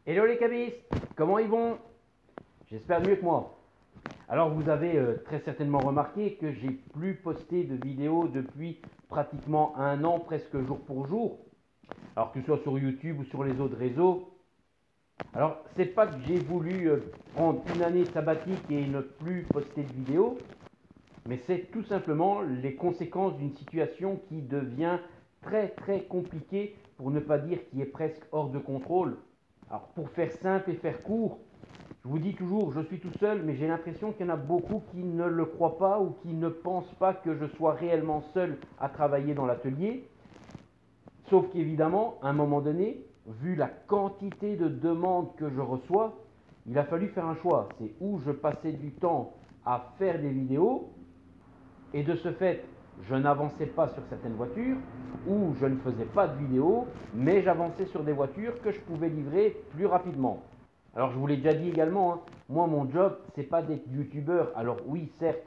Hello les cabistes, comment ils vont? J'espère mieux que moi. Alors vous avez très certainement remarqué que j'ai plus posté de vidéos depuis pratiquement un an, presque jour pour jour. Alors que ce soit sur YouTube ou sur les autres réseaux. Alors c'est pas que j'ai voulu prendre une année sabbatique et ne plus poster de vidéos, mais c'est tout simplement les conséquences d'une situation qui devient très compliquée, pour ne pas dire qui est presque hors de contrôle. Alors pour faire simple et faire court, je vous dis toujours, je suis tout seul, mais j'ai l'impression qu'il y en a beaucoup qui ne le croient pas ou qui ne pensent pas que je sois réellement seul à travailler dans l'atelier. Sauf qu'évidemment, à un moment donné, vu la quantité de demandes que je reçois, il a fallu faire un choix. C'est où je passais du temps à faire des vidéos, et de ce fait, je n'avançais pas sur certaines voitures, ou je ne faisais pas de vidéos, mais j'avançais sur des voitures que je pouvais livrer plus rapidement. Alors je vous l'ai déjà dit également, hein, moi mon job, c'est pas d'être youtubeur. Alors oui, certes,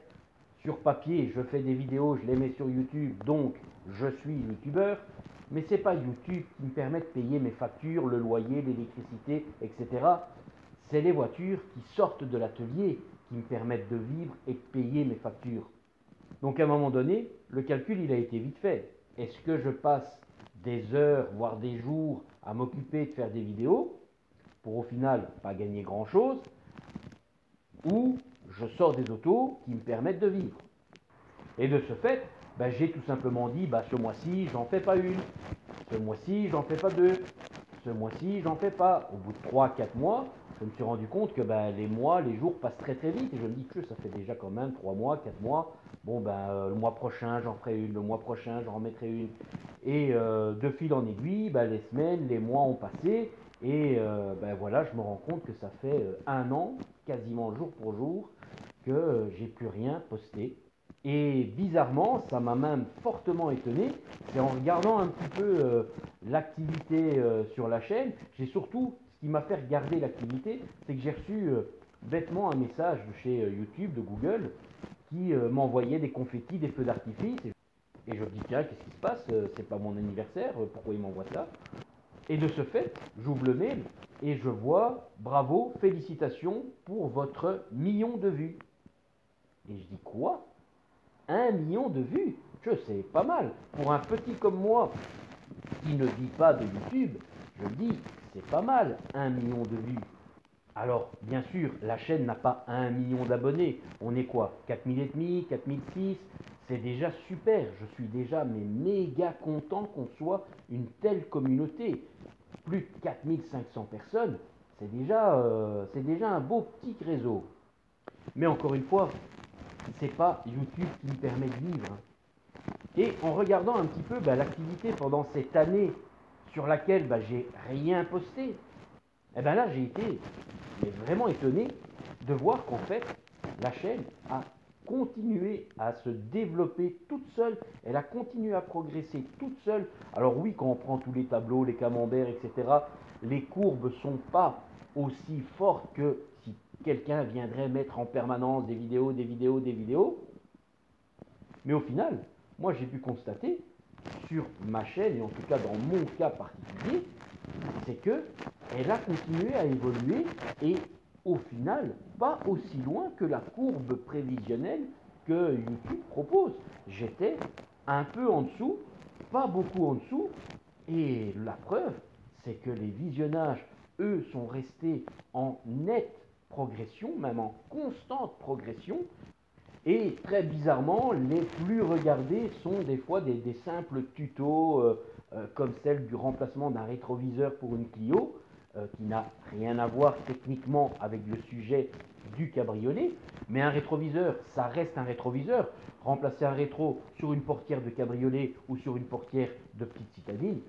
sur papier, je fais des vidéos, je les mets sur YouTube, donc je suis youtubeur, mais c'est pas YouTube qui me permet de payer mes factures, le loyer, l'électricité, etc. C'est les voitures qui sortent de l'atelier qui me permettent de vivre et de payer mes factures. Donc à un moment donné, le calcul il a été vite fait. Est-ce que je passe des heures, voire des jours à m'occuper de faire des vidéos pour au final pas gagner grand chose, ou je sors des autos qui me permettent de vivre? Et de ce fait, j'ai tout simplement dit, ce mois-ci, j'en fais pas une, ce mois-ci, j'en fais pas deux, ce mois-ci, j'en fais pas. Au bout de 3 4 mois, je me suis rendu compte que les mois, les jours passent très vite, et je me dis que ça fait déjà quand même 3 mois, 4 mois. Bon, le mois prochain, j'en ferai une, le mois prochain, j'en remettrai une. Et de fil en aiguille, les semaines, les mois ont passé, et voilà, je me rends compte que ça fait un an, quasiment jour pour jour, que j'ai plus rien posté. Et bizarrement, ça m'a même fortement étonné. C'est en regardant un petit peu l'activité sur la chaîne, j'ai surtout, ce qui m'a fait regarder l'activité, c'est que j'ai reçu bêtement un message de chez YouTube, de Google, qui m'envoyait des confettis, des feux d'artifice. Et je me dis, tiens, qu'est-ce qui se passe? C'est pas mon anniversaire, pourquoi il m'envoie ça? Et de ce fait, j'ouvre le mail et je vois, bravo, félicitations pour votre 1 million de vues. Et je dis, quoi? 1 million de vues? Je sais, pas mal. Pour un petit comme moi, qui ne vit pas de YouTube, je dis, c'est pas mal, 1 million de vues. Alors, bien sûr, la chaîne n'a pas 1 million d'abonnés. On est quoi? 4000 et demi, 4006? C'est déjà super. Je suis déjà méga content qu'on soit une telle communauté. Plus de 4500 personnes, c'est déjà un beau petit réseau. Mais encore une fois, c'est pas YouTube qui me permet de vivre. Et en regardant un petit peu l'activité pendant cette année sur laquelle j'ai rien posté, et là j'ai été vraiment étonné de voir qu'en fait la chaîne a continué à se développer toute seule, elle a continué à progresser toute seule. Alors oui, quand on prend tous les tableaux, les camemberts, etc., les courbes ne sont pas aussi fortes que si quelqu'un viendrait mettre en permanence des vidéos, des vidéos, des vidéos. Mais au final, moi j'ai pu constater sur ma chaîne, et en tout cas dans mon cas particulier, c'est qu'elle a continué à évoluer, et au final, pas aussi loin que la courbe prévisionnelle que YouTube propose. J'étais un peu en dessous, pas beaucoup en dessous, et la preuve, c'est que les visionnages, eux, sont restés en nette progression, même en constante progression. Et très bizarrement, les plus regardés sont des fois des simples tutos comme celle du remplacement d'un rétroviseur pour une Clio, qui n'a rien à voir techniquement avec le sujet du cabriolet. Mais un rétroviseur, ça reste un rétroviseur. Remplacer un rétro sur une portière de cabriolet ou sur une portière de petite citadine,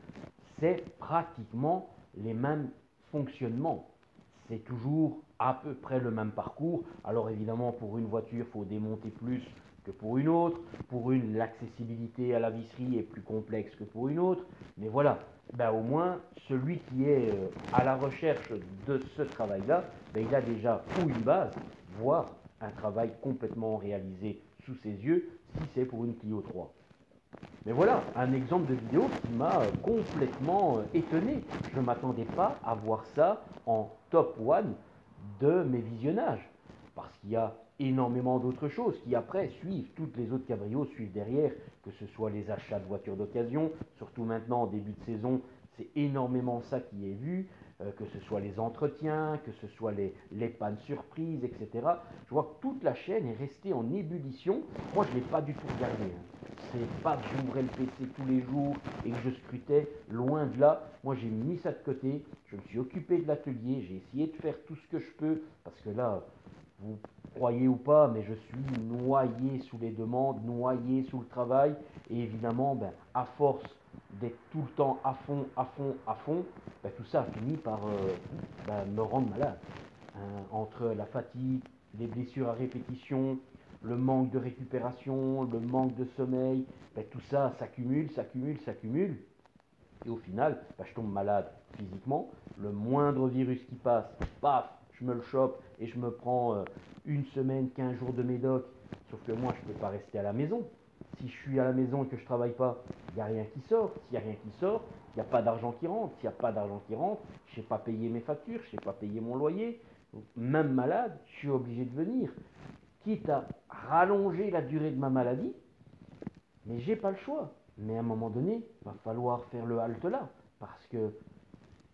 c'est pratiquement les mêmes fonctionnements. C'est toujours à peu près le même parcours. Alors évidemment, pour une voiture, il faut démonter plus que pour une autre. Pour une, l'accessibilité à la visserie est plus complexe que pour une autre. Mais voilà, au moins, celui qui est à la recherche de ce travail-là, il a déjà ou une base, voire un travail complètement réalisé sous ses yeux, si c'est pour une Clio 3. Mais voilà, un exemple de vidéo qui m'a complètement étonné. Je ne m'attendais pas à voir ça en top one de mes visionnages. Parce qu'il y a énormément d'autres choses qui après suivent, toutes les autres cabrios suivent derrière, que ce soit les achats de voitures d'occasion, surtout maintenant en début de saison, c'est énormément ça qui est vu, que ce soit les entretiens, que ce soit les pannes surprises, etc. Je vois que toute la chaîne est restée en ébullition. Moi, je ne l'ai pas du tout regardé, hein. C'est pas que j'ouvrais le PC tous les jours et que je scrutais, loin de là. Moi, j'ai mis ça de côté, je me suis occupé de l'atelier, j'ai essayé de faire tout ce que je peux, parce que là, vous croyez ou pas, mais je suis noyé sous les demandes, noyé sous le travail, et évidemment, ben, à force d'être tout le temps à fond, à fond, à fond, ben, tout ça a fini par ben, me rendre malade. Hein, entre la fatigue, les blessures à répétition, le manque de récupération, le manque de sommeil, ben, tout ça s'accumule, s'accumule, s'accumule. Et au final, ben, je tombe malade physiquement. Le moindre virus qui passe, paf, je me le chope et je me prends une semaine, 15 jours de médoc. Sauf que moi, je ne peux pas rester à la maison. Si je suis à la maison et que je ne travaille pas, il n'y a rien qui sort. S'il n'y a rien qui sort, il n'y a pas d'argent qui rentre. S'il n'y a pas d'argent qui rentre, je ne sais pas payer mes factures, je ne sais pas payer mon loyer. Donc, même malade, je suis obligé de venir. Quitte à rallonger la durée de ma maladie, mais j'ai pas le choix. Mais à un moment donné, il va falloir faire le halte là. Parce que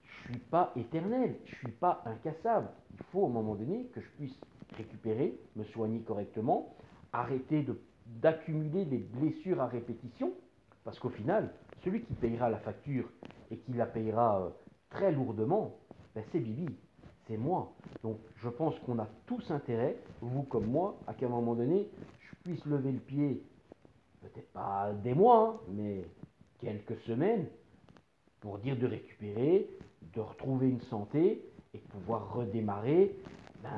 je ne suis pas éternel, je ne suis pas incassable. Il faut à un moment donné que je puisse récupérer, me soigner correctement, arrêter d'accumuler des blessures à répétition. Parce qu'au final, celui qui payera la facture et qui la payera très lourdement, ben c'est Bibi, c'est moi. Donc je pense qu'on a tous intérêt, vous comme moi, à qu'à un moment donné, je puisse lever le pied, peut-être pas des mois, hein, mais quelques semaines, pour dire de récupérer, de retrouver une santé et de pouvoir redémarrer ben,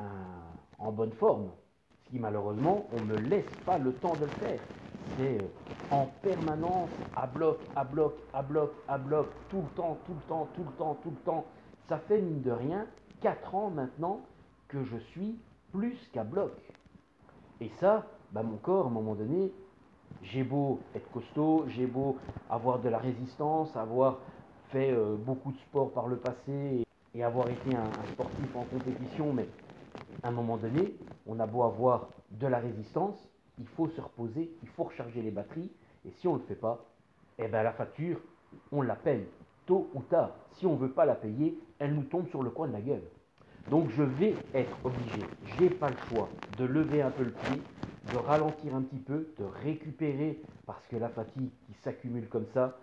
en bonne forme. Ce qui malheureusement, on ne me laisse pas le temps de le faire. C'est en permanence, à bloc, à bloc, à bloc, à bloc, tout le temps, tout le temps, tout le temps, tout le temps. Ça fait mine de rien 4 ans maintenant que je suis plus qu'à bloc. Et ça, ben, mon corps, à un moment donné, j'ai beau être costaud, j'ai beau avoir de la résistance, avoir fait beaucoup de sport par le passé et avoir été un sportif en compétition, mais à un moment donné, on a beau avoir de la résistance, il faut se reposer, il faut recharger les batteries, et si on ne le fait pas, eh ben la facture, on la paye, tôt ou tard. Si on ne veut pas la payer, elle nous tombe sur le coin de la gueule. Donc je vais être obligé, j'ai pas le choix, de lever un peu le pied, de ralentir un petit peu, de récupérer, parce que la fatigue qui s'accumule comme ça,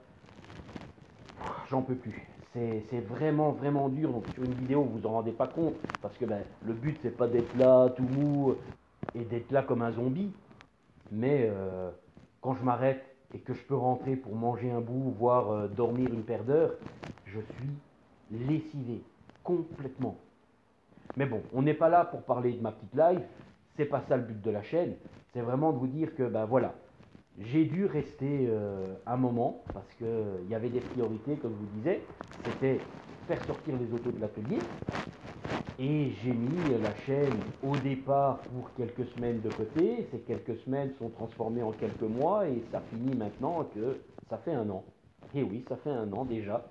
j'en peux plus. C'est vraiment, vraiment dur. Donc sur une vidéo, vous vous en rendez pas compte, parce que ben, le but, c'est pas d'être là tout mou et d'être là comme un zombie. Mais quand je m'arrête et que je peux rentrer pour manger un bout, voire dormir une paire d'heures, je suis lessivé, complètement. Mais bon, on n'est pas là pour parler de ma petite live, c'est pas ça le but de la chaîne, c'est vraiment de vous dire que ben voilà, j'ai dû rester un moment parce qu'il y avait des priorités, comme je vous disais, c'était faire sortir les autos de l'atelier. Et j'ai mis la chaîne au départ pour quelques semaines de côté. Ces quelques semaines sont transformées en quelques mois et ça finit maintenant que ça fait un an. Et oui, ça fait un an déjà.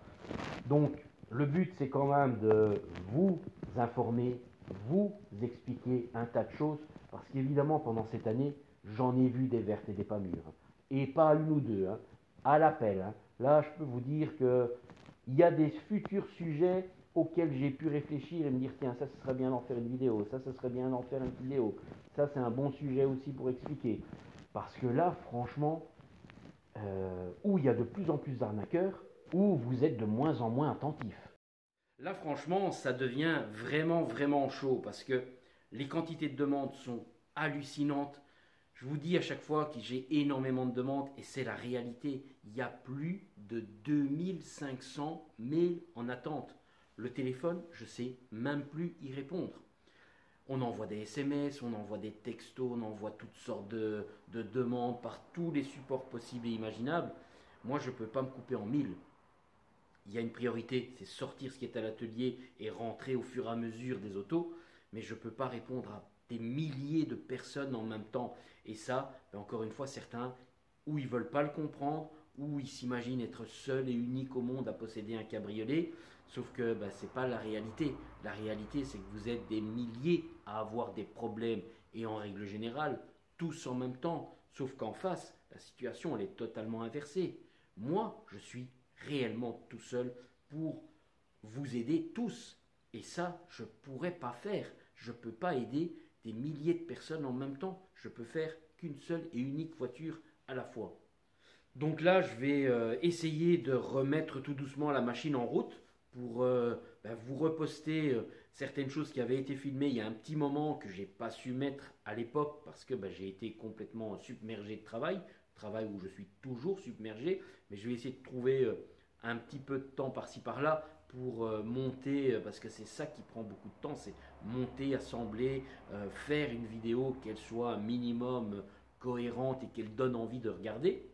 Donc le but c'est quand même de vous informer, vous expliquer un tas de choses. Parce qu'évidemment pendant cette année, j'en ai vu des vertes et des pas mûres. Et pas une ou deux, hein, à l'appel. Hein. Là, je peux vous dire qu'il y a des futurs sujets auxquels j'ai pu réfléchir et me dire tiens, ça ce serait bien d'en faire une vidéo, ça ce serait bien d'en faire une vidéo, ça c'est un bon sujet aussi pour expliquer. Parce que là, franchement, où il y a de plus en plus d'arnaqueurs, où vous êtes de moins en moins attentif. Là, franchement, ça devient vraiment, vraiment chaud parce que les quantités de demandes sont hallucinantes. Je vous dis à chaque fois que j'ai énormément de demandes et c'est la réalité. Il y a plus de 2500 mails en attente. Le téléphone, je ne sais même plus y répondre. On envoie des SMS, on envoie des textos, on envoie toutes sortes de demandes par tous les supports possibles et imaginables. Moi, je ne peux pas me couper en mille. Il y a une priorité, c'est sortir ce qui est à l'atelier et rentrer au fur et à mesure des autos. Mais je ne peux pas répondre à des milliers de personnes en même temps. Et ça, encore une fois, certains, ou ils ne veulent pas le comprendre, où ils s'imaginent être seuls et uniques au monde à posséder un cabriolet. Sauf que ce n'est pas la réalité. La réalité, c'est que vous êtes des milliers à avoir des problèmes. Et en règle générale, tous en même temps. Sauf qu'en face, la situation, elle est totalement inversée. Moi, je suis réellement tout seul pour vous aider tous. Et ça, je ne pourrais pas faire. Je ne peux pas aider des milliers de personnes en même temps. Je peux faire qu'une seule et unique voiture à la fois. Donc là, je vais essayer de remettre tout doucement la machine en route pour vous reposter certaines choses qui avaient été filmées il y a un petit moment que j'ai pas su mettre à l'époque parce que j'ai été complètement submergé de travail où je suis toujours submergé, mais je vais essayer de trouver un petit peu de temps par-ci par-là pour monter, parce que c'est ça qui prend beaucoup de temps, c'est monter, assembler, faire une vidéo qu'elle soit un minimum cohérente et qu'elle donne envie de regarder,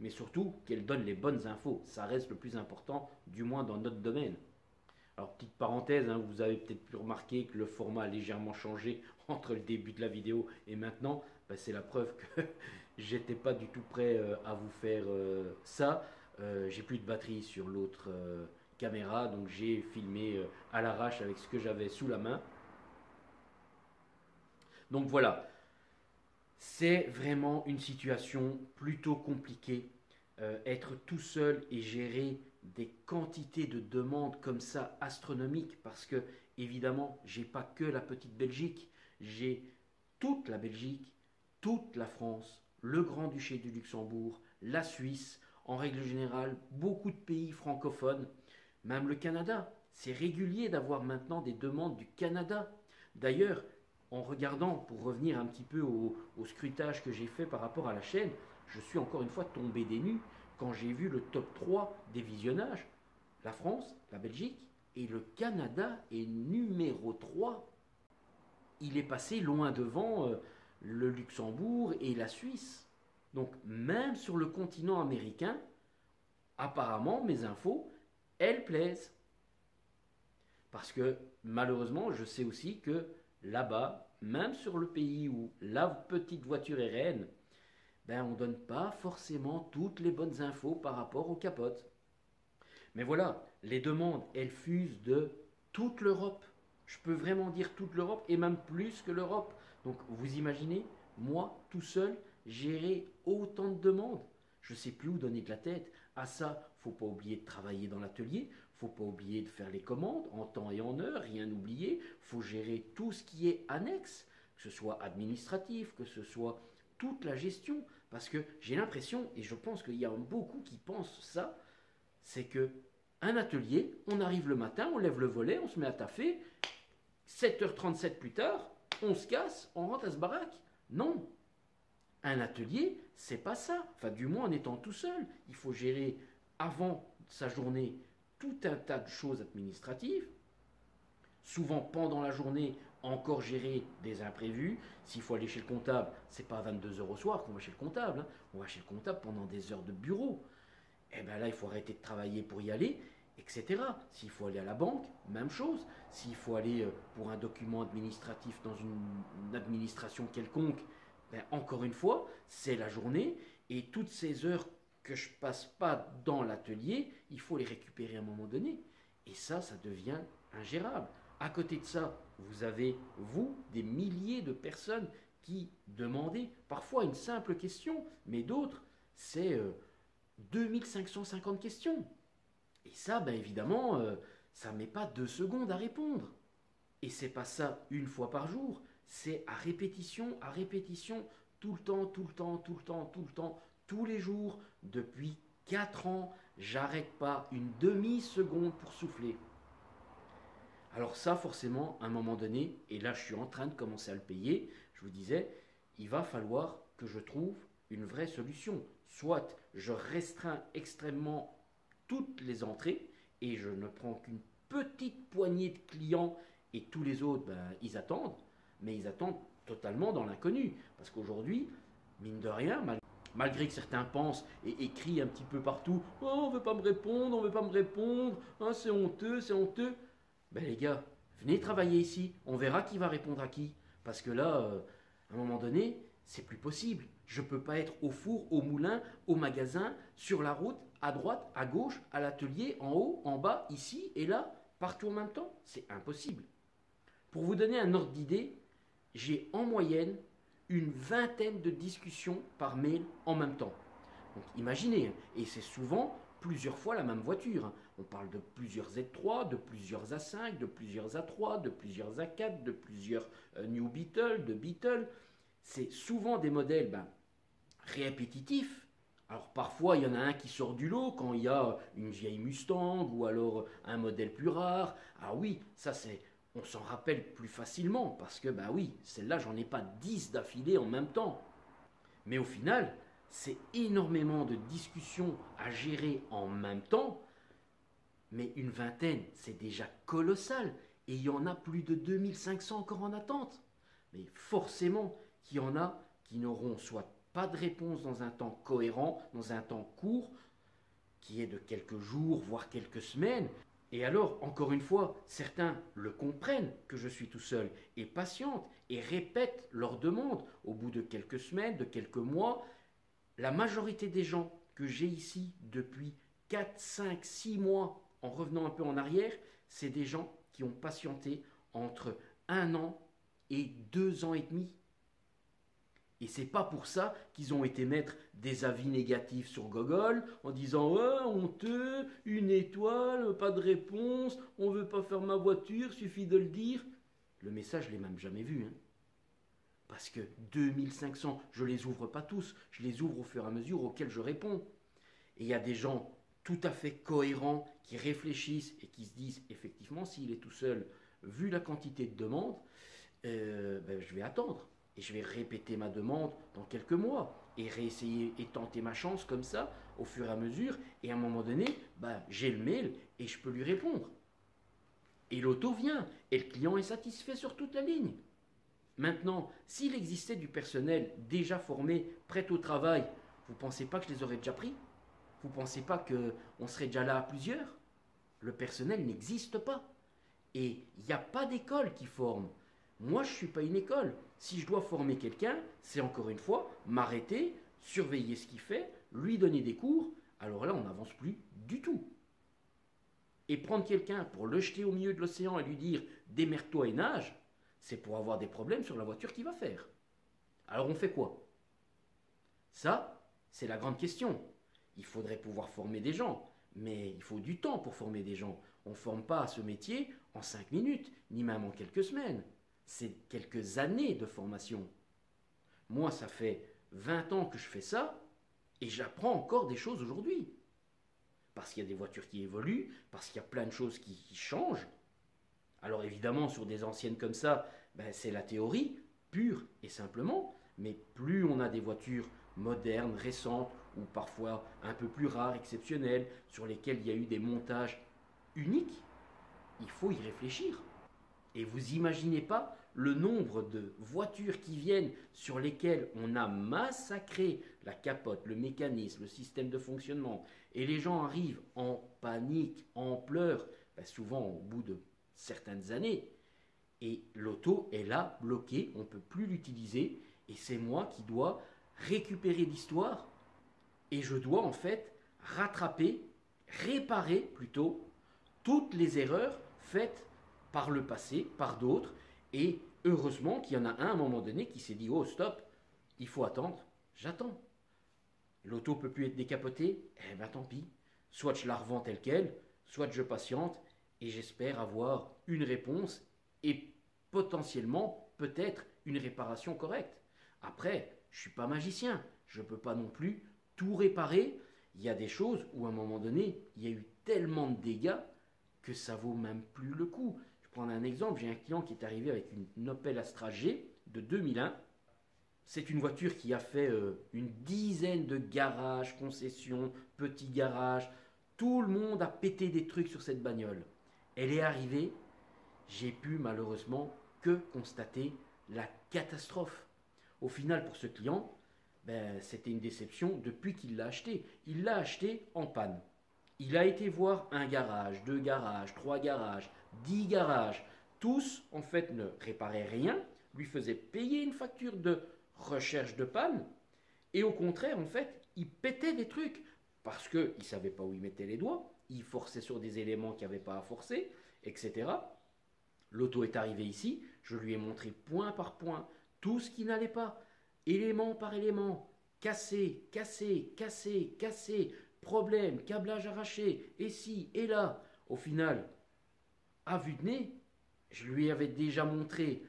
mais surtout qu'elle donne les bonnes infos. Ça reste le plus important, du moins dans notre domaine. Alors, petite parenthèse, vous avez peut-être pu remarquer que le format a légèrement changé entre le début de la vidéo et maintenant. C'est la preuve que j'étais pas du tout prêt à vous faire ça. J'ai plus de batterie sur l'autre caméra, donc j'ai filmé à l'arrache avec ce que j'avais sous la main. Donc voilà, c'est vraiment une situation plutôt compliquée. Être tout seul et gérer des quantités de demandes comme ça astronomiques, parce que évidemment j'ai pas que la petite Belgique, j'ai toute la Belgique, toute la France, le Grand-Duché du Luxembourg, la Suisse, en règle générale beaucoup de pays francophones, même le Canada. C'est régulier d'avoir maintenant des demandes du Canada. D'ailleurs, en regardant, pour revenir un petit peu au scrutage que j'ai fait par rapport à la chaîne, je suis encore une fois tombé des nues quand j'ai vu le top 3 des visionnages. La France, la Belgique et le Canada est numéro 3. Il est passé loin devant le Luxembourg et la Suisse. Donc même sur le continent américain, apparemment mes infos, elles plaisent. Parce que malheureusement, je sais aussi que là-bas, même sur le pays où la petite voiture est reine, on ne donne pas forcément toutes les bonnes infos par rapport aux capotes. Mais voilà, les demandes, elles fusent de toute l'Europe. Je peux vraiment dire toute l'Europe et même plus que l'Europe. Donc vous imaginez, moi, tout seul, gérer autant de demandes. Je ne sais plus où donner de la tête. À ça, faut pas oublier de travailler dans l'atelier, faut pas oublier de faire les commandes en temps et en heure, rien oublier. Faut gérer tout ce qui est annexe, que ce soit administratif, que ce soit toute la gestion. Parce que j'ai l'impression, et je pense qu'il y a beaucoup qui pensent ça, c'est que un atelier, on arrive le matin, on lève le volet, on se met à taffer, 7h37 plus tard, on se casse, on rentre à ce baraque. Non. Un atelier, c'est pas ça. Enfin, du moins en étant tout seul. Il faut gérer avant sa journée tout un tas de choses administratives. Souvent pendant la journée, encore gérer des imprévus. S'il faut aller chez le comptable, c'est pas à 22h au soir qu'on va chez le comptable. On va chez le comptable pendant des heures de bureau. Et bien là, il faut arrêter de travailler pour y aller, etc. S'il faut aller à la banque, même chose. S'il faut aller pour un document administratif dans une administration quelconque, encore une fois, c'est la journée. Et toutes ces heures que je passe pas dans l'atelier, il faut les récupérer à un moment donné. Et ça devient ingérable. À côté de ça, vous avez, vous, des milliers de personnes qui demandent parfois une simple question, mais d'autres, c'est 2550 questions. Et ça, évidemment, ça ne met pas 2 secondes à répondre. Et c'est pas ça une fois par jour, c'est à répétition, tout le temps, tous les jours, depuis 4 ans, j'arrête pas une demi-seconde pour souffler. Alors ça, forcément, à un moment donné, et là je suis en train de commencer à le payer, je vous disais, il va falloir que je trouve une vraie solution. Soit je restreins extrêmement toutes les entrées et je ne prends qu'une petite poignée de clients et tous les autres, ils attendent, mais ils attendent totalement dans l'inconnu. Parce qu'aujourd'hui, mine de rien, malgré que certains pensent et écrient un petit peu partout, oh, on ne veut pas me répondre, hein, c'est honteux. Les gars, venez travailler ici, on verra qui va répondre à qui. Parce que là, à un moment donné, c'est plus possible. Je ne peux pas être au four, au moulin, au magasin, sur la route, à droite, à gauche, à l'atelier, en haut, en bas, ici et là, partout en même temps. C'est impossible. Pour vous donner un ordre d'idée, j'ai en moyenne une vingtaine de discussions par mail en même temps. Donc imaginez, et c'est souvent plusieurs fois la même voiture. On parle de plusieurs Z3, de plusieurs A5, de plusieurs A3, de plusieurs A4, de plusieurs New Beetle, de Beetle. C'est souvent des modèles répétitifs. Alors parfois il y en a un qui sort du lot quand il y a une vieille Mustang ou alors un modèle plus rare. Ah oui, ça c'est, on s'en rappelle plus facilement parce que oui, celle-là j'en ai pas 10 d'affilée en même temps. Mais au final, c'est énormément de discussions à gérer en même temps. Mais une vingtaine, c'est déjà colossal. Et il y en a plus de 2500 encore en attente. Mais forcément qu'il y en a qui n'auront soit pas de réponse dans un temps cohérent, dans un temps court, qui est de quelques jours, voire quelques semaines. Et alors, encore une fois, certains le comprennent que je suis tout seul et patientent et répètent leurs demandes au bout de quelques semaines, de quelques mois. La majorité des gens que j'ai ici depuis 4, 5, 6 mois, en revenant un peu en arrière, c'est des gens qui ont patienté entre 1 an et 2 ans et demi. Et c'est pas pour ça qu'ils ont été mettre des avis négatifs sur Google en disant ouais, honteux, une étoile, pas de réponse, on veut pas faire ma voiture, suffit de le dire. Le message, je l'ai même jamais vu. Parce que 2500, je les ouvre pas tous, je les ouvre au fur et à mesure auxquels je réponds. Et il y a des gens tout à fait cohérents qui réfléchissent et qui se disent effectivement, s'il est tout seul, vu la quantité de demandes, je vais attendre. Et je vais répéter ma demande dans quelques mois et réessayer et tenter ma chance comme ça au fur et à mesure. Et à un moment donné, j'ai le mail et je peux lui répondre. Et l'auto vient et le client est satisfait sur toute la ligne. Maintenant, s'il existait du personnel déjà formé, prêt au travail, vous ne pensez pas que je les aurais déjà pris? Vous ne pensez pas qu'on serait déjà là à plusieurs? Le personnel n'existe pas. Et il n'y a pas d'école qui forme. Moi, je ne suis pas une école. Si je dois former quelqu'un, c'est encore une fois m'arrêter, surveiller ce qu'il fait, lui donner des cours. Alors là, on n'avance plus du tout. Et prendre quelqu'un pour le jeter au milieu de l'océan et lui dire « démerde-toi et nage », c'est pour avoir des problèmes sur la voiture qu'il va faire. Alors on fait quoi? Ça, c'est la grande question. Il faudrait pouvoir former des gens, mais il faut du temps pour former des gens. On ne forme pas à ce métier en 5 minutes, ni même en quelques semaines. C'est quelques années de formation. Moi, ça fait 20 ans que je fais ça, et j'apprends encore des choses aujourd'hui. Parce qu'il y a des voitures qui évoluent, parce qu'il y a plein de choses qui changent. Alors évidemment, sur des anciennes comme ça, c'est la théorie, pure et simplement, mais plus on a des voitures modernes, récentes, ou parfois un peu plus rares, exceptionnelles, sur lesquelles il y a eu des montages uniques, il faut y réfléchir. Et vous imaginez pas le nombre de voitures qui viennent sur lesquelles on a massacré la capote, le mécanisme, le système de fonctionnement, et les gens arrivent en panique, en pleurs, souvent au bout de certaines années, et l'auto est là, bloquée, on ne peut plus l'utiliser, et c'est moi qui dois récupérer l'histoire, et je dois en fait rattraper, réparer plutôt, toutes les erreurs faites par le passé, par d'autres, et heureusement qu'il y en a un à un moment donné qui s'est dit « Oh stop, il faut attendre, j'attends ». L'auto ne peut plus être décapotée, tant pis, soit je la revends telle qu'elle, soit je patiente, et j'espère avoir une réponse, et potentiellement, peut-être, une réparation correcte. Après, je ne suis pas magicien, je ne peux pas non plus tout réparer. Il y a des choses où à un moment donné, il y a eu tellement de dégâts que ça vaut même plus le coup. Je prends un exemple, j'ai un client qui est arrivé avec une Opel Astra G de 2001. C'est une voiture qui a fait une dizaine de garages, concessions, petits garages. Tout le monde a pété des trucs sur cette bagnole. Elle est arrivée, j'ai pu malheureusement que constater la catastrophe. Au final, pour ce client, c'était une déception depuis qu'il l'a acheté. Il l'a acheté en panne. Il a été voir un garage, 2 garages, 3 garages, 10 garages. Tous, en fait, ne réparaient rien, lui faisaient payer une facture de recherche de panne. Et au contraire, en fait, il pétait des trucs parce qu'il ne savait pas où il mettait les doigts, il forçait sur des éléments qu'il n'y avait pas à forcer, etc. L'auto est arrivée ici, je lui ai montré point par point tout ce qui n'allait pas, élément par élément, cassé, cassé, cassé, cassé, problème, câblage arraché, et ci, et là. Au final, à vue de nez, je lui avais déjà montré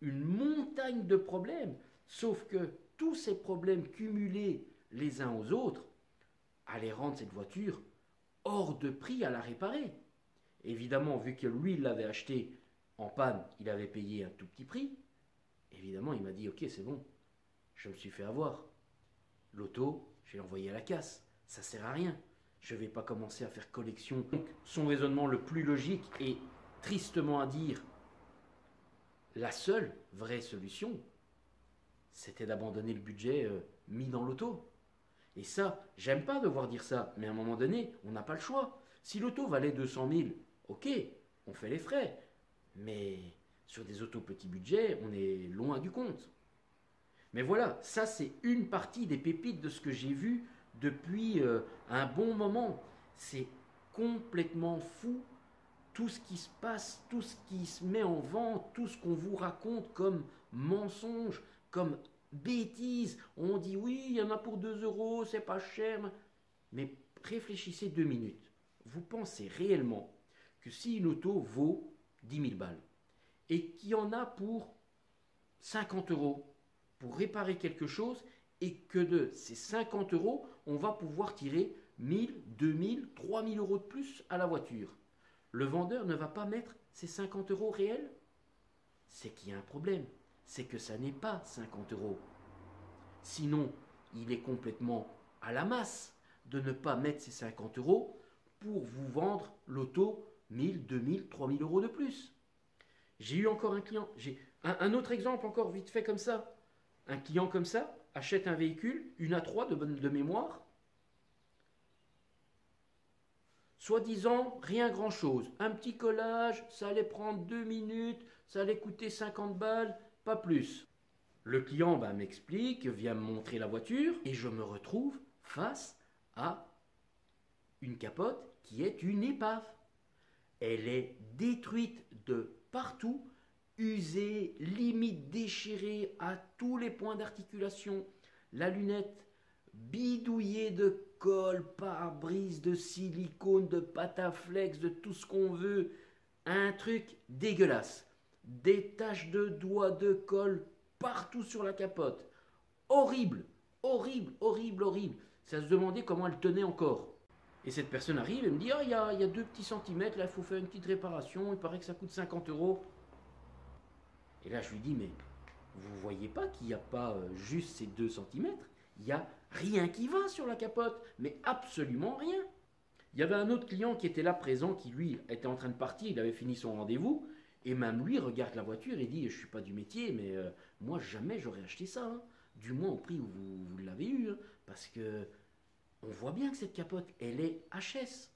une montagne de problèmes, sauf que tous ces problèmes cumulés les uns aux autres allaient rendre cette voiture hors de prix à la réparer. Évidemment, vu que lui, il l'avait acheté en panne, il avait payé un tout petit prix. Évidemment, il m'a dit, ok, c'est bon, je me suis fait avoir. L'auto, je l'ai envoyé à la casse, ça sert à rien. Je ne vais pas commencer à faire collection. Donc, son raisonnement le plus logique et tristement à dire, la seule vraie solution, c'était d'abandonner le budget mis dans l'auto. Et ça, j'aime pas devoir dire ça, mais à un moment donné, on n'a pas le choix. Si l'auto valait 200 000, ok, on fait les frais. Mais sur des autos petit budget, on est loin du compte. Mais voilà, ça c'est une partie des pépites de ce que j'ai vu depuis un bon moment. C'est complètement fou tout ce qui se passe, tout ce qui se met en vente, tout ce qu'on vous raconte comme mensonge, comme bêtises. On dit oui, il y en a pour 2 euros, c'est pas cher. Mais réfléchissez 2 minutes. Vous pensez réellement que si une auto vaut 10 000 balles et qu'il y en a pour 50 euros pour réparer quelque chose et que de ces 50 euros, on va pouvoir tirer 1000, 2000, 3000 euros de plus à la voiture, le vendeur ne va pas mettre ces 50 euros réels? C'est qu'il y a un problème. C'est que ça n'est pas 50 euros. Sinon, il est complètement à la masse de ne pas mettre ces 50 euros pour vous vendre l'auto 1000, 2000, 3000 euros de plus. J'ai eu encore un client, j'ai un autre exemple encore vite fait comme ça. Un client comme ça achète un véhicule, une A3 de mémoire, soi-disant, rien grand-chose. Un petit collage, ça allait prendre 2 minutes, ça allait coûter 50 balles, pas plus. Le client m'explique, vient me montrer la voiture, et je me retrouve face à une capote qui est une épave. Elle est détruite de partout, usée, limite déchirée à tous les points d'articulation. La lunette bidouillée de colle, pare-brise, de silicone, de pâte à flex, de tout ce qu'on veut. Un truc dégueulasse. Des taches de doigts de colle partout sur la capote. Horrible, horrible, horrible, horrible. Ça se demandait comment elle tenait encore. Et cette personne arrive et me dit, ah, il y a 2 petits centimètres, là, il faut faire une petite réparation, il paraît que ça coûte 50 euros. Et là, je lui dis, mais vous voyez pas qu'il n'y a pas juste ces 2 centimètres? Il n'y a rien qui va sur la capote, mais absolument rien. Il y avait un autre client qui était là présent, qui lui était en train de partir, il avait fini son rendez-vous, et même lui regarde la voiture et dit, je ne suis pas du métier, mais moi jamais j'aurais acheté ça, hein. Du moins au prix où vous l'avez eu, hein, parce que on voit bien que cette capote, elle est HS.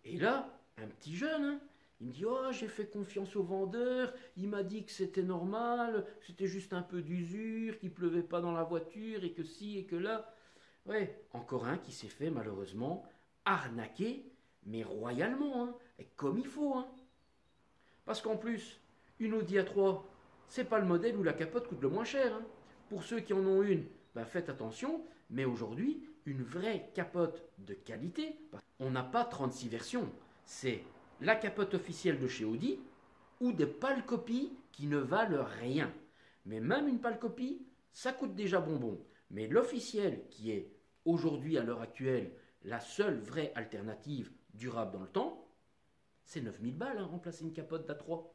Et là, un petit jeune, hein, il me dit, oh, j'ai fait confiance au vendeur, il m'a dit que c'était normal, c'était juste un peu d'usure, qu'il pleuvait pas dans la voiture, et que si, et que là. Ouais, encore un qui s'est fait malheureusement arnaquer, mais royalement, hein, et comme il faut. Hein. Parce qu'en plus, une Audi A3, c'est pas le modèle où la capote coûte le moins cher. Hein. Pour ceux qui en ont une, faites attention, mais aujourd'hui, une vraie capote de qualité, on n'a pas 36 versions, c'est la capote officielle de chez Audi ou des pâles copies qui ne valent rien. Mais même une pâle copie, ça coûte déjà bonbon. Mais l'officiel, qui est aujourd'hui à l'heure actuelle la seule vraie alternative durable dans le temps, c'est 9000 balles, hein, remplacer une capote d'A3.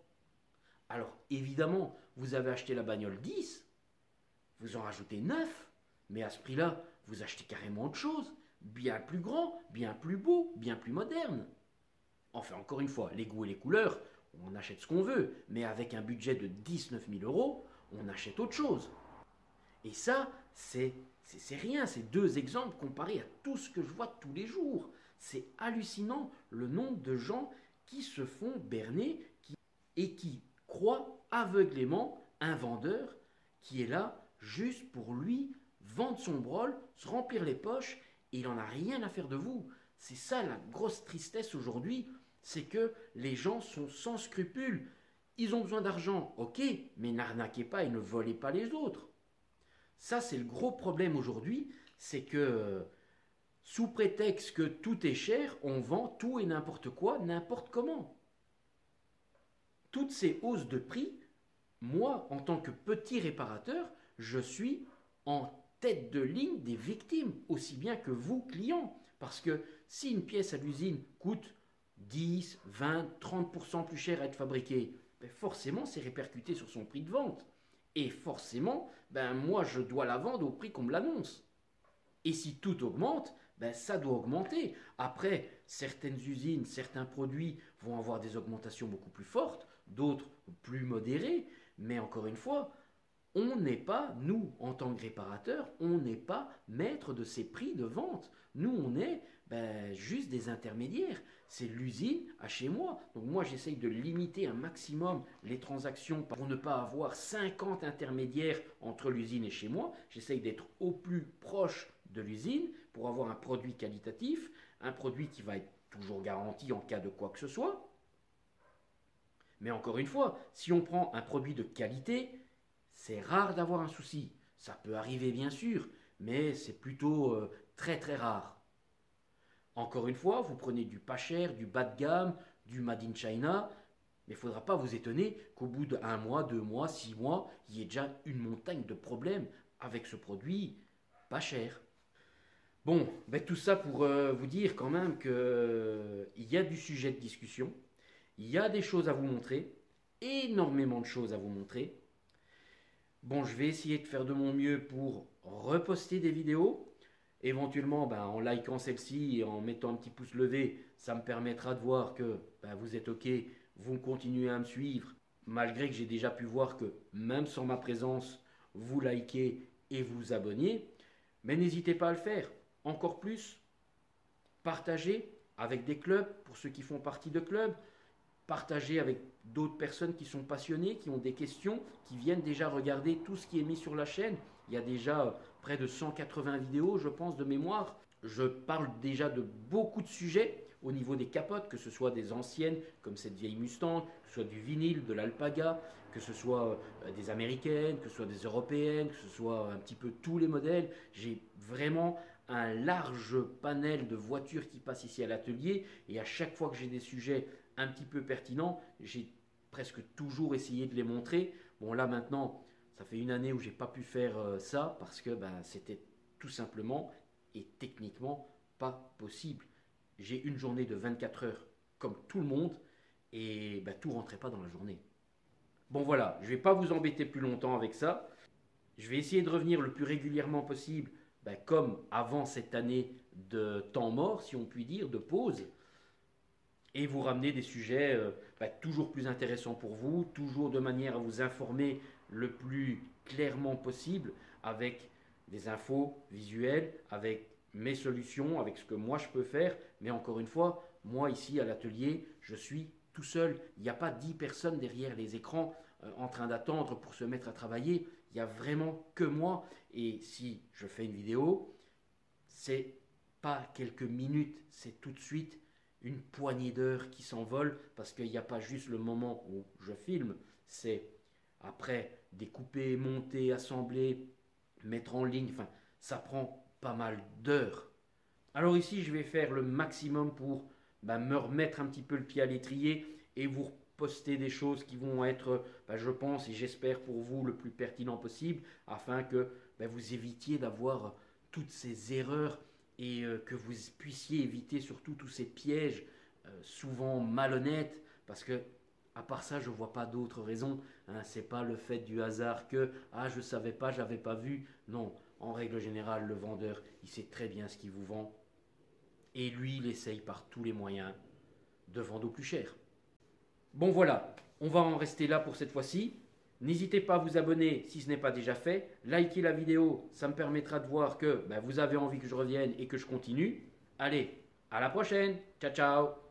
Alors évidemment, vous avez acheté la bagnole 10, vous en rajoutez 9, mais à ce prix-là, vous achetez carrément autre chose, bien plus grand, bien plus beau, bien plus moderne. Enfin, encore une fois, les goûts et les couleurs, on achète ce qu'on veut, mais avec un budget de 19 000 euros, on achète autre chose. Et ça, c'est rien, c'est 2 exemples comparés à tout ce que je vois tous les jours. C'est hallucinant le nombre de gens qui se font berner et qui croient aveuglément un vendeur qui est là juste pour lui vendre son brol, se remplir les poches, et il n'en a rien à faire de vous. C'est ça la grosse tristesse aujourd'hui, c'est que les gens sont sans scrupules. Ils ont besoin d'argent, ok, mais n'arnaquez pas et ne volez pas les autres. Ça, c'est le gros problème aujourd'hui, c'est que sous prétexte que tout est cher, on vend tout et n'importe quoi, n'importe comment. Toutes ces hausses de prix, moi, en tant que petit réparateur, je suis en tête de ligne des victimes, aussi bien que vous, clients. Parce que si une pièce à l'usine coûte 10, 20, 30% plus cher à être fabriquée, ben forcément, c'est répercuté sur son prix de vente. Et forcément, ben moi, je dois la vendre au prix qu'on me l'annonce. Et si tout augmente, ben ça doit augmenter. Après, certaines usines, certains produits vont avoir des augmentations beaucoup plus fortes, d'autres plus modérées. Mais encore une fois, on n'est pas, nous, en tant que réparateurs, on n'est pas maître de ces prix de vente. Nous, on est juste des intermédiaires. C'est l'usine à chez moi. Donc moi, j'essaye de limiter un maximum les transactions pour ne pas avoir 50 intermédiaires entre l'usine et chez moi. J'essaye d'être au plus proche de l'usine pour avoir un produit qualitatif, un produit qui va être toujours garanti en cas de quoi que ce soit. Mais encore une fois, si on prend un produit de qualité, c'est rare d'avoir un souci. Ça peut arriver bien sûr, mais c'est plutôt très très rare. Encore une fois, vous prenez du pas cher, du bas de gamme, du Made in China, mais il ne faudra pas vous étonner qu'au bout d'1 mois, 2 mois, 6 mois, il y ait déjà une montagne de problèmes avec ce produit pas cher. Bon, tout ça pour vous dire quand même qu'il y a du sujet de discussion, il y a des choses à vous montrer, énormément de choses à vous montrer. Bon, je vais essayer de faire de mon mieux pour reposter des vidéos. Éventuellement, en likant celle-ci et en mettant un petit pouce levé, ça me permettra de voir que vous êtes OK, vous continuez à me suivre, malgré que j'ai déjà pu voir que même sans ma présence, vous likez et vous abonnez. Mais n'hésitez pas à le faire. Encore plus, partagez avec des clubs, pour ceux qui font partie de clubs, partagez avec d'autres personnes qui sont passionnées, qui ont des questions, qui viennent déjà regarder tout ce qui est mis sur la chaîne. Il y a déjà près de 180 vidéos, je pense, de mémoire. Je parle déjà de beaucoup de sujets au niveau des capotes, que ce soit des anciennes, comme cette vieille Mustang, que ce soit du vinyle, de l'Alpaga, que ce soit des américaines, que ce soit des européennes, que ce soit un petit peu tous les modèles. J'ai vraiment un large panel de voitures qui passent ici à l'atelier, et à chaque fois que j'ai des sujets un petit peu pertinents, j'ai presque toujours essayé de les montrer. Bon, là maintenant, ça fait une année où j'ai pas pu faire ça parce que c'était tout simplement et techniquement pas possible. J'ai une journée de 24 heures comme tout le monde et tout rentrait pas dans la journée. Bon voilà, je vais pas vous embêter plus longtemps avec ça. Je vais essayer de revenir le plus régulièrement possible, comme avant cette année de temps mort, si on peut dire, de pause, et vous ramener des sujets toujours plus intéressants pour vous, toujours de manière à vous informer le plus clairement possible, avec des infos visuelles, avec mes solutions, avec ce que moi je peux faire. Mais encore une fois, moi ici à l'atelier, je suis tout seul. Il n'y a pas 10 personnes derrière les écrans en train d'attendre pour se mettre à travailler. Il n'y a vraiment que moi. Et si je fais une vidéo, c'est pas quelques minutes, c'est tout de suite une poignée d'heures qui s'envolent, parce qu'il n'y a pas juste le moment où je filme, c'est après découper, monter, assembler, mettre en ligne, enfin ça prend pas mal d'heures. Alors ici je vais faire le maximum pour me remettre un petit peu le pied à l'étrier et vous poster des choses qui vont être, je pense et j'espère pour vous, le plus pertinent possible, afin que vous évitiez d'avoir toutes ces erreurs et que vous puissiez éviter surtout tous ces pièges souvent malhonnêtes, parce que à part ça, je ne vois pas d'autres raisons. C'est pas le fait du hasard que je savais pas, j'avais pas vu. Non, en règle générale, le vendeur, il sait très bien ce qu'il vous vend, et lui, il essaye par tous les moyens de vendre au plus cher. Bon voilà, on va en rester là pour cette fois-ci. N'hésitez pas à vous abonner si ce n'est pas déjà fait. Likez la vidéo, ça me permettra de voir que vous avez envie que je revienne et que je continue. Allez, à la prochaine. Ciao, ciao.